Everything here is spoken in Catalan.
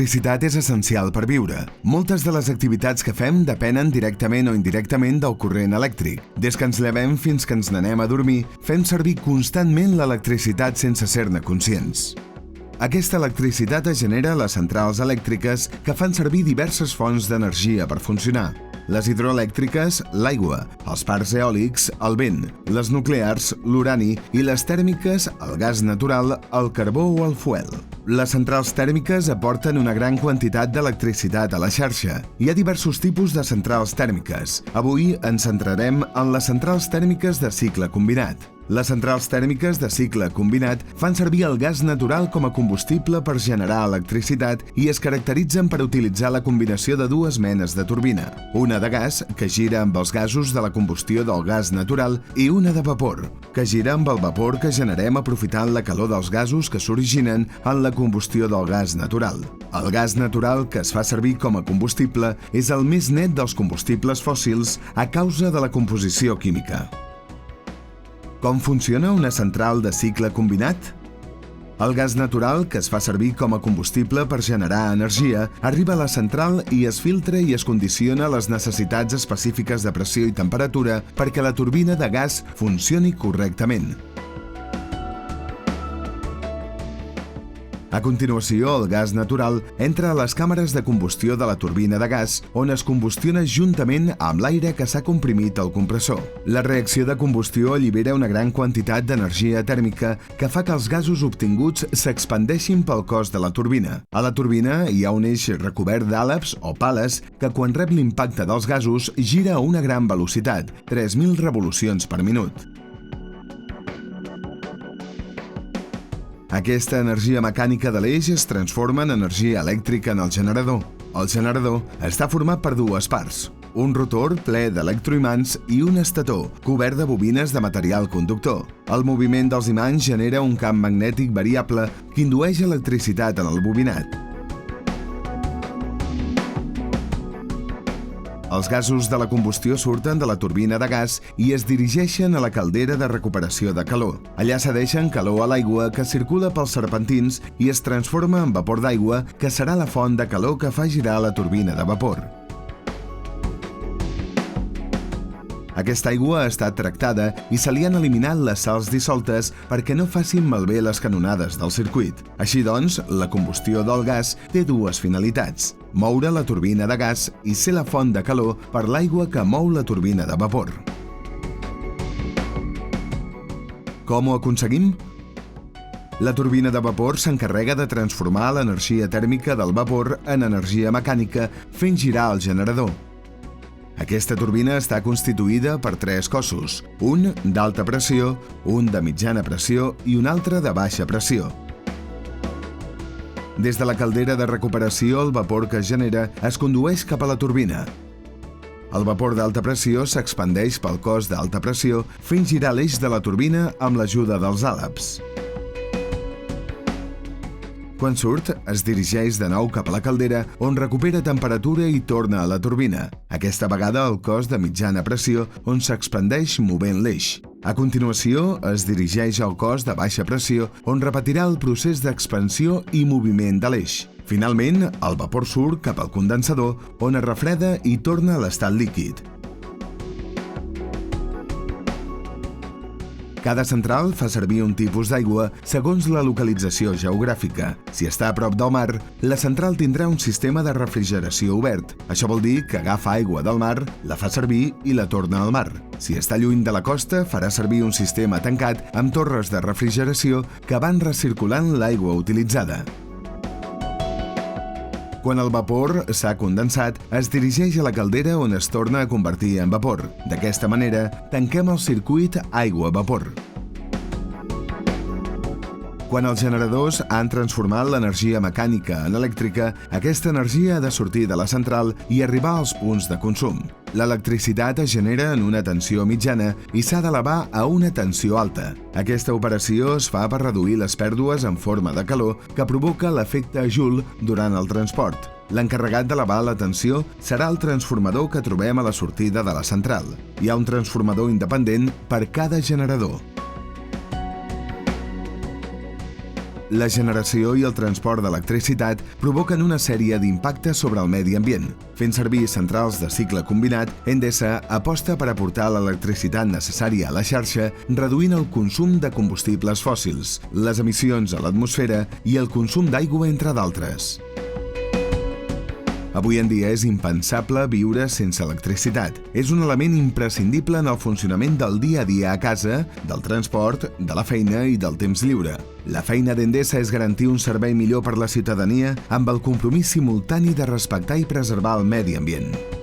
L'electricitat és essencial per viure. Moltes de les activitats que fem depenen directament o indirectament del corrent elèctric. Des que ens llevem fins que ens n'anem a dormir, fem servir constantment l'electricitat sense ser-ne conscients. Aquesta electricitat es genera a les centrals elèctriques que fan servir diverses fonts d'energia per funcionar. Les hidroelèctriques, l'aigua, els parcs eòlics, el vent, les nuclears, l'urani i les tèrmiques, el gas natural, el carbó o el fuel. Les centrals tèrmiques aporten una gran quantitat d'electricitat a la xarxa. Hi ha diversos tipus de centrals tèrmiques. Avui ens centrarem en les centrals tèrmiques de cicle combinat. Les centrals tèrmiques de cicle combinat fan servir el gas natural com a combustible per generar electricitat i es caracteritzen per utilitzar la combinació de dues menes de turbina. Una de gas, que gira amb els gasos de la combustió del gas natural, i una de vapor, que gira amb el vapor que generem aprofitant la calor dels gasos que s'originen en la combustió del gas natural. El gas natural que es fa servir com a combustible és el més net dels combustibles fòssils a causa de la composició química. Com funciona una central de cicle combinat? El gas natural, que es fa servir com a combustible per generar energia, arriba a la central i es filtra i es condiciona a les necessitats específiques de pressió i temperatura perquè la turbina de gas funcioni correctament. A continuació, el gas natural entra a les càmeres de combustió de la turbina de gas, on es combustiona juntament amb l'aire que s'ha comprimit al compressor. La reacció de combustió allibera una gran quantitat d'energia tèrmica que fa que els gasos obtinguts s'expandeixin pel cos de la turbina. A la turbina hi ha un eix recobert d'àleps o pales que quan rep l'impacte dels gasos gira a una gran velocitat, 3.000 revolucions per minut. Aquesta energia mecànica de l'eix es transforma en energia elèctrica en el generador. El generador està format per dues parts, un rotor ple d'electroimants i un estator, cobert de bobines de material conductor. El moviment dels imants genera un camp magnètic variable que indueix electricitat en el bobinat. Els gasos de la combustió surten de la turbina de gas i es dirigeixen a la caldera de recuperació de calor. Allà cedeixen calor a l'aigua que circula pels serpentins i es transforma en vapor d'aigua, que serà la font de calor que fa girar la turbina de vapor. Aquesta aigua ha estat tractada i se li han eliminat les sals dissoltes perquè no facin malbé les canonades del circuit. Així doncs, la combustió del gas té dues finalitats: moure la turbina de gas i ser la font de calor per l'aigua que mou la turbina de vapor. Com ho aconseguim? La turbina de vapor s'encarrega de transformar l'energia tèrmica del vapor en energia mecànica fent girar el generador. Aquesta turbina està constituïda per tres cossos, un d'alta pressió, un de mitjana pressió i un altre de baixa pressió. Des de la caldera de recuperació, el vapor que es genera es condueix cap a la turbina. El vapor d'alta pressió s'expandeix pel cos d'alta pressió fent girar l'eix de la turbina amb l'ajuda dels àleps. Quan surt, es dirigeix de nou cap a la caldera, on recupera temperatura i torna a la turbina, aquesta vegada al cos de mitjana pressió, on s'expandeix movent l'eix. A continuació, es dirigeix al cos de baixa pressió, on repetirà el procés d'expansió i moviment de l'eix. Finalment, el vapor surt cap al condensador, on es refreda i torna a l'estat líquid. Cada central fa servir un tipus d'aigua segons la localització geogràfica. Si està a prop del mar, la central tindrà un sistema de refrigeració obert. Això vol dir que agafa aigua del mar, la fa servir i la torna al mar. Si està lluny de la costa, farà servir un sistema tancat amb torres de refrigeració que van recirculant l'aigua utilitzada. Quan el vapor s'ha condensat, es dirigeix a la caldera on es torna a convertir en vapor. D'aquesta manera, tanquem el circuit aigua-vapor. Quan els generadors han transformat l'energia mecànica en elèctrica, aquesta energia ha de sortir de la central i arribar als punts de consum. L'electricitat es genera en una tensió mitjana i s'ha d'elevar a una tensió alta. Aquesta operació es fa per reduir les pèrdues en forma de calor que provoca l'efecte Joule durant el transport. L'encarregat d'elevar la tensió serà el transformador que trobem a la sortida de la central. Hi ha un transformador independent per cada generador. La generació i el transport d'electricitat provoquen una sèrie d'impactes sobre el medi ambient. Fent servir centrals de cicle combinat, Endesa aposta per aportar l'electricitat necessària a la xarxa, reduint el consum de combustibles fòssils, les emissions a l'atmosfera i el consum d'aigua, entre d'altres. Avui en dia és impensable viure sense electricitat. És un element imprescindible en el funcionament del dia a dia a casa, del transport, de la feina i del temps lliure. La feina d'Endesa és garantir un servei millor per la ciutadania amb el compromís simultani de respectar i preservar el medi ambient.